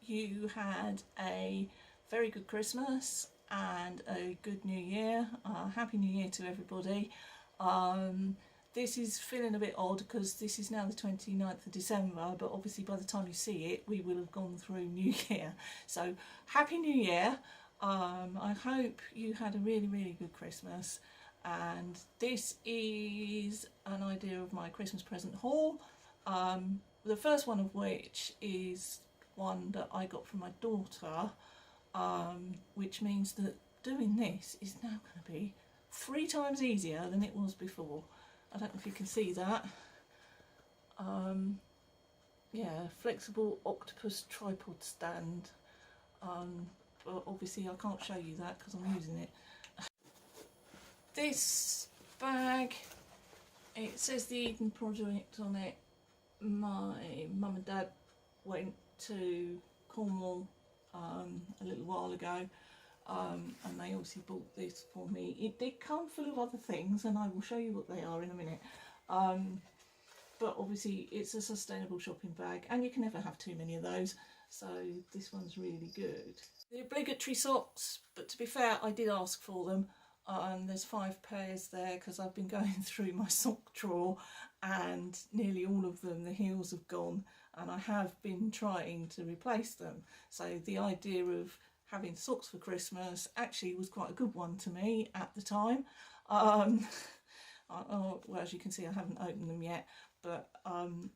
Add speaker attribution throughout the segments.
Speaker 1: you had a very good Christmas and a good New Year. Happy New Year to everybody. This is feeling a bit odd because this is now the 29th of December, but obviously by the time you see it we will have gone through New Year. So Happy New Year. I hope you had a really good Christmas, and this is an idea of my Christmas present haul. The first one of which is one that I got from my daughter, which means that doing this is now going to be 3 times easier than it was before. I don't know if you can see that. Yeah, flexible octopus tripod stand. But obviously I can't show you that because I'm using it. This bag, it says the Eden Project on it. My mum and dad went to Cornwall a little while ago, and they obviously bought this for me. It did come full of other things and I will show you what they are in a minute. But obviously it's a sustainable shopping bag and you can never have too many of those, so this one's really good. The obligatory socks, but to be fair I did ask for them. There's 5 pairs there because I've been going through my sock drawer and nearly all of them, the heels have gone, and I have been trying to replace them. So the idea of having socks for Christmas actually was quite a good one to me at the time. Well, as you can see I haven't opened them yet, but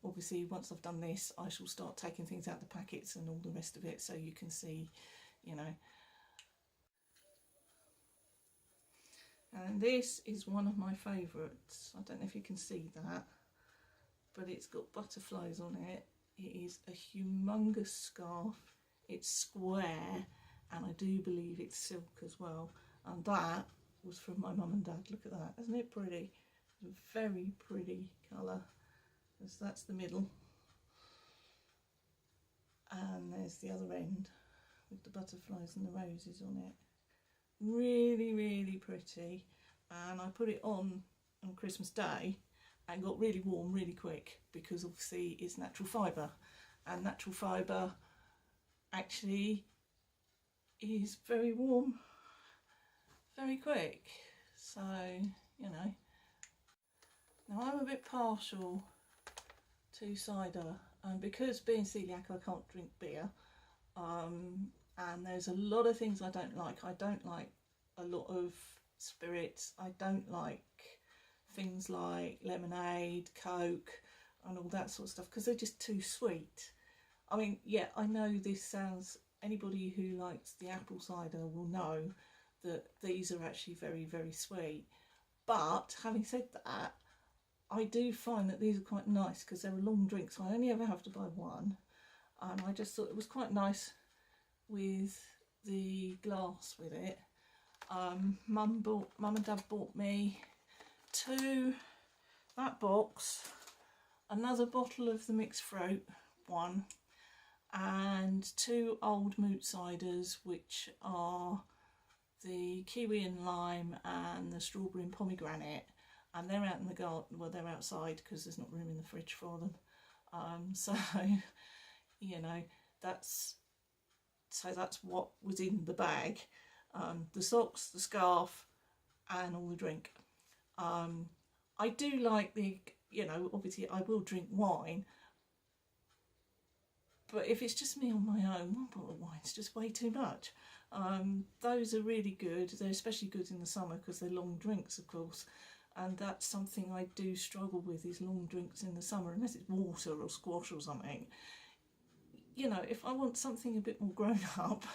Speaker 1: obviously once I've done this I shall start taking things out the packets and all the rest of it, so you can see, you know. And this is one of my favourites. I don't know if you can see that, but it's got butterflies on it. It is a humongous scarf. It's square and I do believe it's silk as well. And that was from my mum and dad. Look at that, isn't it pretty? It's a very pretty colour. So that's the middle. And there's the other end with the butterflies and the roses on it. Really pretty, and I put it on Christmas Day and got really warm really quick because obviously it's natural fibre, and natural fibre actually is very warm very quick, so you know. Now I'm a bit partial to cider, and because being celiac I can't drink beer, and there's a lot of things I don't like. I don't like a lot of spirits. I don't like things like lemonade, Coke and all that sort of stuff because they're just too sweet. I mean, yeah, I know this sounds, anybody who likes the apple cider will know that these are actually very sweet. But having said that, I do find that these are quite nice because they're a long drink, so I only ever have to buy one. And I just thought it was quite nice with the glass with it. Mum and dad bought me 2, that box, another bottle of the mixed fruit one, and 2 old moot ciders, which are the kiwi and lime and the strawberry and pomegranate, and they're out in the garden. Well, they're outside because there's not room in the fridge for them. So you know, that's what was in the bag. The socks, the scarf and all the drink. I do like the, you know, obviously I will drink wine, but if it's just me on my own, 1 bottle of wine's just way too much. Those are really good. They're especially good in the summer because they're long drinks, of course, and that's something I do struggle with, is long drinks in the summer, unless it's water or squash or something. You know, if I want something a bit more grown up,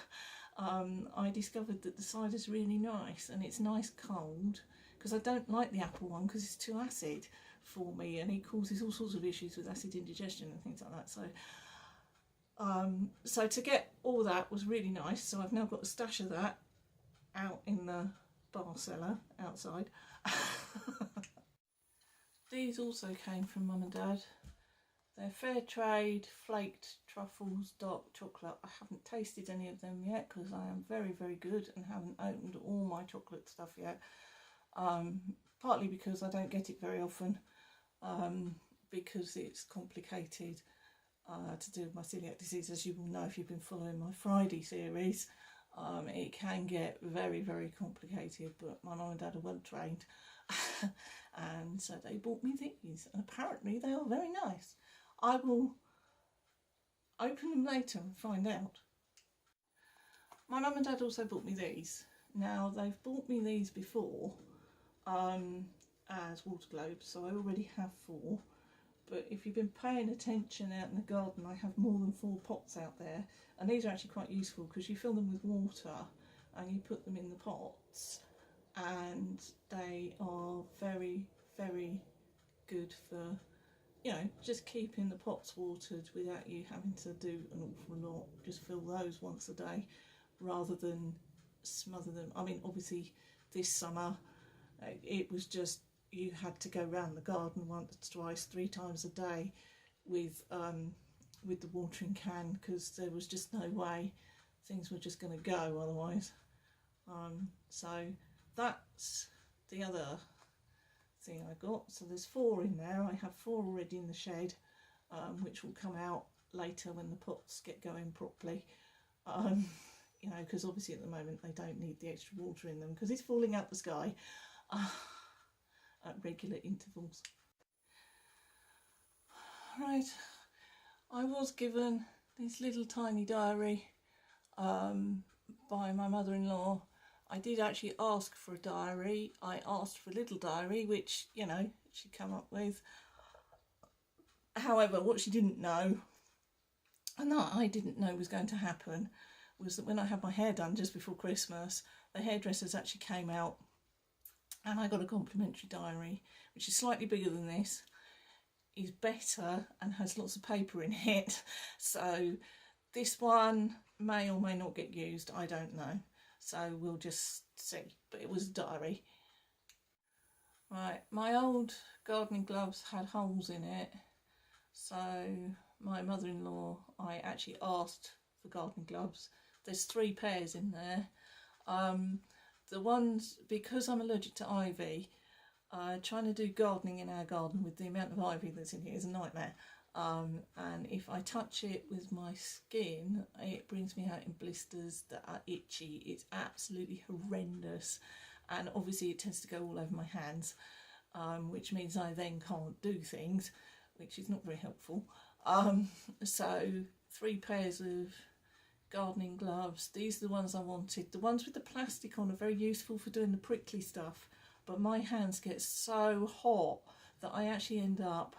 Speaker 1: I discovered that the cider's really nice, and it's nice cold, because I don't like the apple one because it's too acid for me and it causes all sorts of issues with acid indigestion and things like that. So to get all that was really nice. So I've now got a stash of that out in the bar cellar outside. These also came from mum and dad. They're fair trade flaked truffles dark chocolate. I haven't tasted any of them yet because I am very good and haven't opened all my chocolate stuff yet. Partly because I don't get it very often, because it's complicated. to do with my celiac disease. As you will know if you've been following my Friday series, it can get very, very complicated, but my mum and dad are well trained and so they bought me these, and apparently they are very nice. I will open them later and find out. My mum and dad also bought me these. Now, they've bought me these before as water globes, so I already have 4. But if you've been paying attention out in the garden, I have more than 4 pots out there, and these are actually quite useful because you fill them with water and you put them in the pots, and they are very, very good for, you know, just keeping the pots watered without you having to do an awful lot. Just fill those once a day rather than smother them. I mean, obviously this summer it was just, you had to go round the garden once, twice, 3 times a day with the watering can, because there was just no way things were just going to go otherwise. So that's the other thing I got. So there's 4 in there. I have 4 already in the shed, which will come out later when the pots get going properly. You know, because obviously at the moment they don't need the extra water in them because it's falling out the sky at regular intervals. Right, I was given this little tiny diary by my mother-in-law. I did actually ask for a diary. I asked for a little diary, which, you know, she'd come up with. However, what she didn't know, and that I didn't know was going to happen, was that when I had my hair done just before Christmas, the hairdressers actually came out and I got a complimentary diary, which is slightly bigger than this, is better and has lots of paper in it. So this one may or may not get used, I don't know. So we'll just see, but it was a diary. Right, my old gardening gloves had holes in it. So my mother-in-law, I actually asked for gardening gloves. There's 3 pairs in there. The ones, because I'm allergic to ivy, trying to do gardening in our garden with the amount of ivy that's in here is a nightmare. And if I touch it with my skin, it brings me out in blisters that are itchy. It's absolutely horrendous. And obviously it tends to go all over my hands, which means I then can't do things, which is not very helpful. So 3 pairs of gardening gloves. These are the ones I wanted. The ones with the plastic on are very useful for doing the prickly stuff, but my hands get so hot that I actually end up,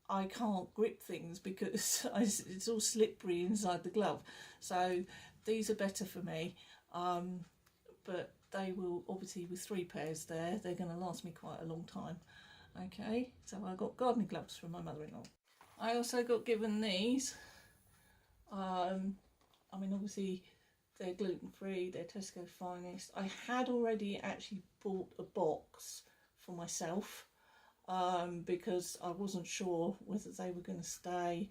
Speaker 1: I can't grip things because it's all slippery inside the glove. So these are better for me, but they will, obviously with 3 pairs there, they're going to last me quite a long time. Okay, so I got gardening gloves from my mother-in-law. I also got given these. I mean, obviously they're gluten-free, they're Tesco Finest. I had already actually bought a box for myself because I wasn't sure whether they were going to stay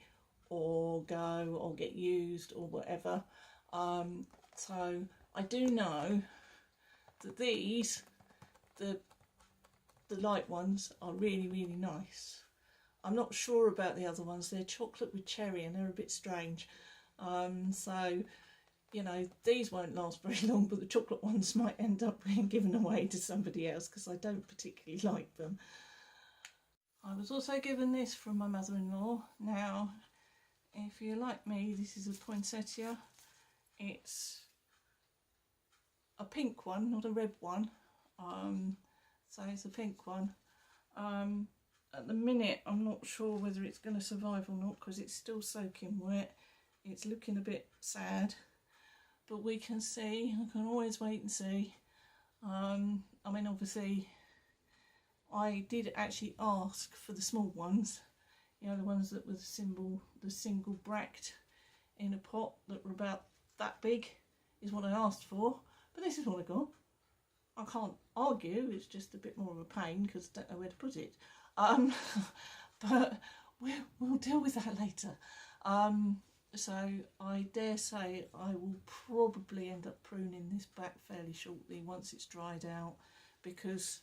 Speaker 1: or go or get used or whatever. So I do know that these, the light ones, are really, really nice. I'm not sure about the other ones. They're chocolate with cherry and they're a bit strange. So, you know, these won't last very long, but the chocolate ones might end up being given away to somebody else because I don't particularly like them. I was also given this from my mother-in-law. Now, if you're like me, this is a poinsettia. It's a pink one, not a red one. So it's a pink one. At the minute, I'm not sure whether it's going to survive or not because it's still soaking wet. It's looking a bit sad, but we can see. I can always wait and see. I mean, obviously, I did actually ask for the small ones. You know, the ones that were the single bract in a pot that were about that big is what I asked for. But this is what I got. I can't argue. It's just a bit more of a pain because I don't know where to put it. But we'll deal with that later. So I dare say I will probably end up pruning this back fairly shortly once it's dried out, because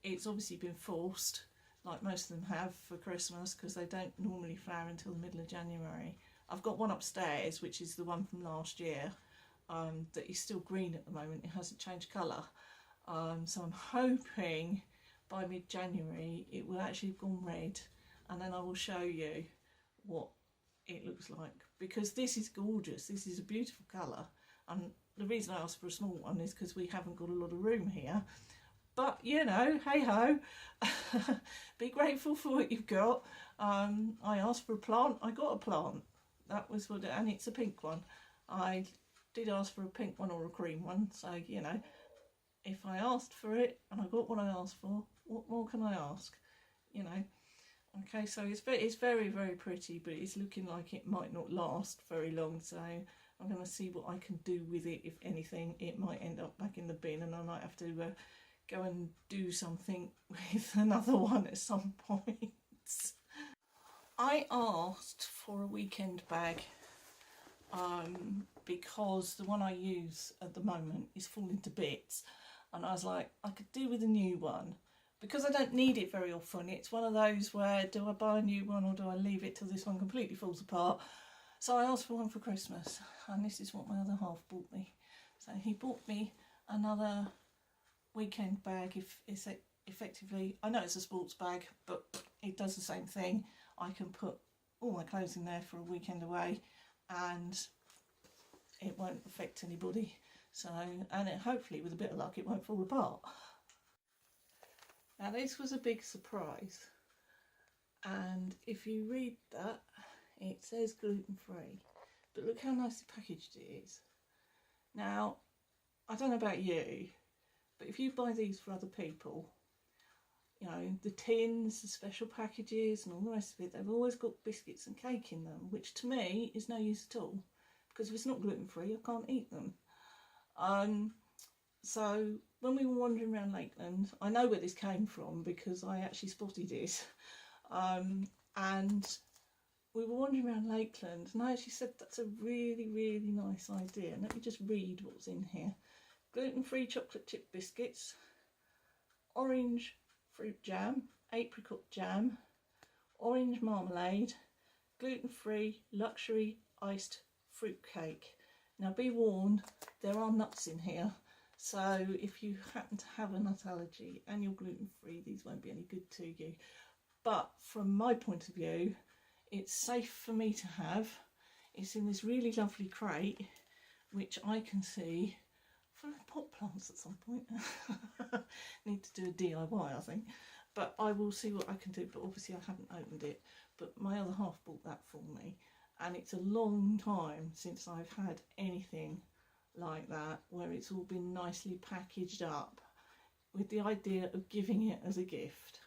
Speaker 1: it's obviously been forced like most of them have for Christmas, because they don't normally flower until the middle of January. I've got one upstairs, which is the one from last year, that is still green at the moment. It hasn't changed colour. So I'm hoping by mid-January it will actually have gone red, and then I will show you what it looks like, because this is gorgeous. This is a beautiful colour, and the reason I asked for a small one is because we haven't got a lot of room here. But you know, hey ho, be grateful for what you've got. I asked for a plant, I got a plant. That was what, and it's a pink one. I did ask for a pink one or a cream one, so you know, if I asked for it and I got what I asked for, what more can I ask? You know. Okay, so it's very, very pretty, but it's looking like it might not last very long, so I'm going to see what I can do with it. If anything, it might end up back in the bin, and I might have to go and do something with another one at some point. I asked for a weekend bag because the one I use at the moment is falling to bits, and I was like, I could do with a new one. Because I don't need it very often, it's one of those where, do I buy a new one or do I leave it till this one completely falls apart? So I asked for one for Christmas, and this is what my other half bought me. So he bought me another weekend bag. If it's effectively, I know it's a sports bag, but it does the same thing. I can put all my clothes in there for a weekend away, and it won't affect anybody. So, and it, hopefully with a bit of luck, it won't fall apart. Now this was a big surprise, and if you read that, it says gluten-free, but look how nicely packaged it is. Now, I don't know about you, but if you buy these for other people, you know, the tins, the special packages and all the rest of it, they've always got biscuits and cake in them, which to me is no use at all, because if it's not gluten-free, I can't eat them. So when we were wandering around Lakeland, I know where this came from because I actually spotted it, and we were wandering around Lakeland, and I actually said that's a really, really nice idea. And let me just read what's in here. Gluten-free chocolate chip biscuits, orange fruit jam, apricot jam, orange marmalade, gluten-free luxury iced fruit cake. Now be warned, there are nuts in here. So if you happen to have a nut allergy and you're gluten-free, these won't be any good to you. But from my point of view, it's safe for me to have. It's in this really lovely crate, which I can see for pot plants at some point. Need to do a DIY, I think. But I will see what I can do. But obviously I haven't opened it. But my other half bought that for me. And it's a long time since I've had anything like that, where it's all been nicely packaged up with the idea of giving it as a gift.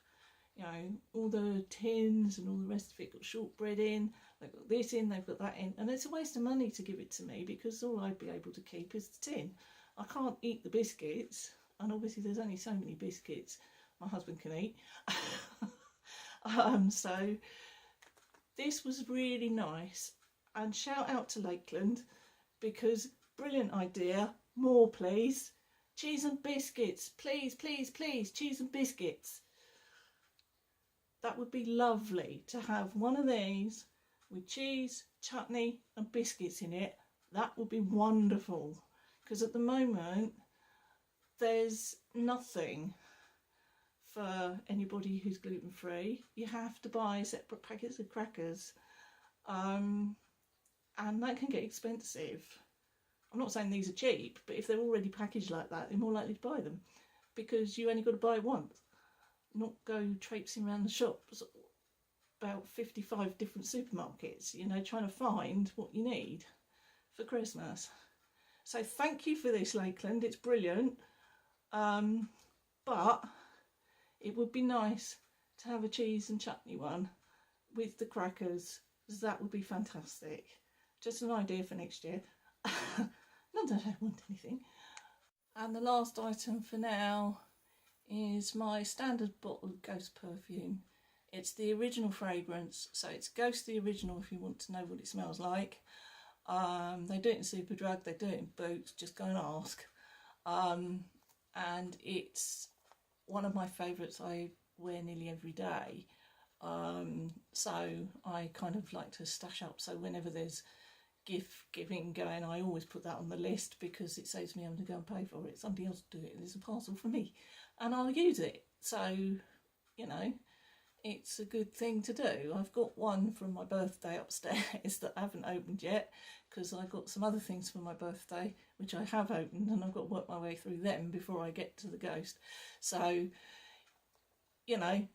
Speaker 1: You know, all the tins and all the rest of it got shortbread in, they've got this in, they've got that in, and it's a waste of money to give it to me because all I'd be able to keep is the tin. I can't eat the biscuits, and obviously there's only so many biscuits my husband can eat. So this was really nice, and shout out to Lakeland, because brilliant idea. More please. Cheese and biscuits, please, please, please. Cheese and biscuits. That would be lovely to have one of these with cheese, chutney and biscuits in it. That would be wonderful, because at the moment there's nothing for anybody who's gluten-free. You have to buy separate packets of crackers, and that can get expensive. I'm not saying these are cheap, but if they're already packaged like that, you're more likely to buy them, because you only got to buy once, not go traipsing around the shops, about 55 different supermarkets, you know, trying to find what you need for Christmas. So thank you for this, Lakeland, it's brilliant, but it would be nice to have a cheese and chutney one with the crackers, because that would be fantastic. Just an idea for next year. Not that I don't want anything. And the last item for now is my standard bottle of Ghost perfume. It's the original fragrance, so it's Ghost the original if you want to know what it smells like. They do it in Superdrug, they do it in Boots, just go and ask. And it's one of my favourites. I wear nearly every day. So I kind of like to stash up, so whenever there's gift giving going, I always put that on the list, because it saves me having to go and pay for it. Somebody else will do it, there's a parcel for me and I'll use it. So, you know, it's a good thing to do. I've got one from my birthday upstairs that I haven't opened yet, because I got some other things for my birthday which I have opened, and I've got to work my way through them before I get to the ghost. So, you know,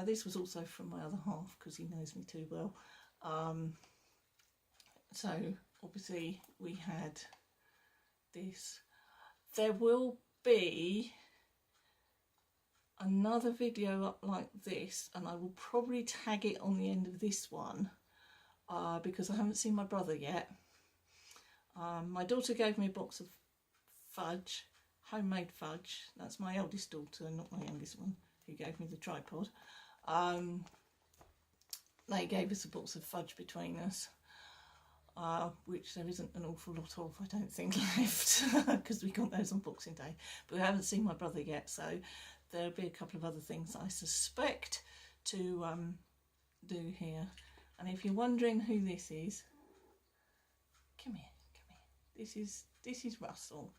Speaker 1: this was also from my other half, because he knows me too well. So obviously we had this. There will be another video up like this, and I will probably tag it on the end of this one, because I haven't seen my brother yet. My daughter gave me a box of fudge, homemade fudge. That's my eldest daughter, not my youngest one, who gave me the tripod. They gave us a box of fudge between us, which there isn't an awful lot of, I don't think, left, because we got those on Boxing Day. But we haven't seen my brother yet, so there'll be a couple of other things I suspect to do here. And if you're wondering who this is, come here, come here. This is Russell.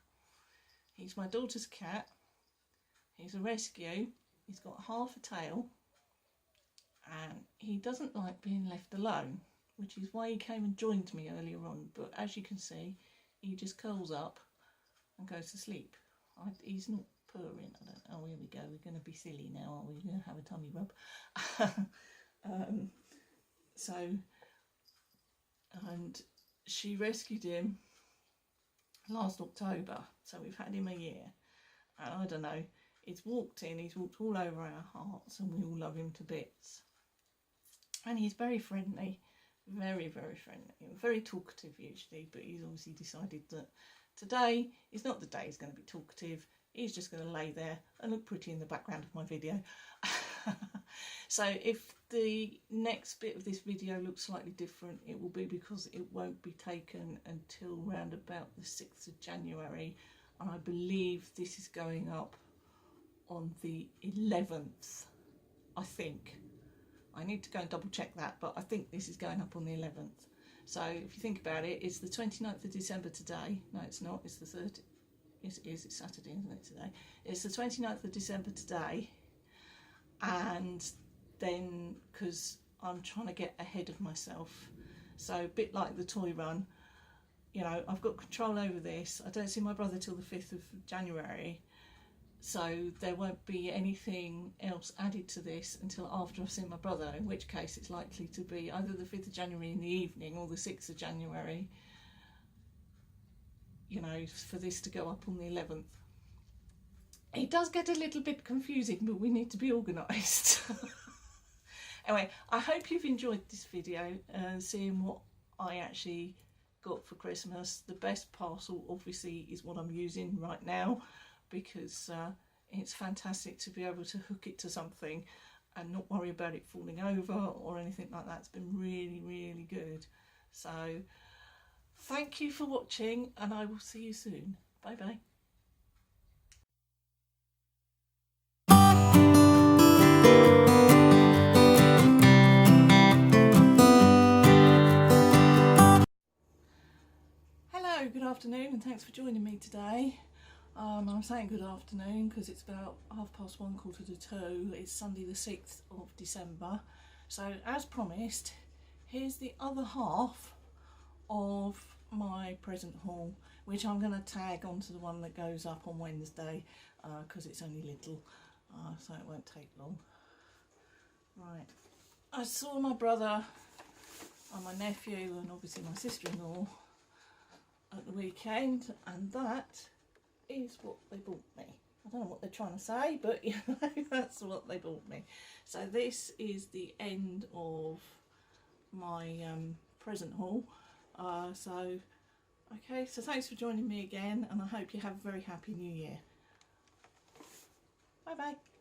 Speaker 1: He's my daughter's cat. He's a rescue. He's got half a tail, and he doesn't like being left alone, which is why he came and joined me earlier on. But as you can see, he just curls up and goes to sleep. He's not purring. I don't. Oh, here we go. We're going to be silly now, aren't we? We're going to have a tummy rub. So, and she rescued him last October, so we've had him a year, and I don't know, he's walked all over our hearts, and we all love him to bits. And he's very friendly, very, very friendly, very talkative usually, but he's obviously decided that today is not the day he's going to be talkative. He's just going to lay there and look pretty in the background of my video. So if the next bit of this video looks slightly different, it will be because it won't be taken until round about the 6th of January. And I believe this is going up on the 11th, I think. I need to go and double check that, but I think this is going up on the 11th. So if you think about it, it's the 29th of December today. No, it's not, it's the 30th. Yes, it is, it's Saturday, isn't it, today? It's the 29th of December today. And then, because I'm trying to get ahead of myself, so a bit like the toy run, you know, I've got control over this. I don't see my brother till the 5th of January, so there won't be anything else added to this until after I've seen my brother, in which case it's likely to be either the 5th of January in the evening or the 6th of January, you know, for this to go up on the 11th. It does get a little bit confusing, but we need to be organised. Anyway, I hope you've enjoyed this video, seeing what I actually got for Christmas. The best parcel obviously is what I'm using right now, because it's fantastic to be able to hook it to something and not worry about it falling over or anything like that. It's been really, really good. So thank you for watching, and I will see you soon. Bye bye. Good afternoon, and thanks for joining me today. I'm saying good afternoon because it's about 1:30, 1:45. It's Sunday the 6th of December. So as promised, here's the other half of my present haul, which I'm going to tag onto the one that goes up on Wednesday, because it's only little, so it won't take long. Right, I saw my brother and my nephew and obviously my sister-in-law at the weekend, and that is what they bought me. I don't know what they're trying to say, but you know, that's what they bought me. So this is the end of my present haul. Okay, so thanks for joining me again, and I hope you have a very happy new year. Bye bye.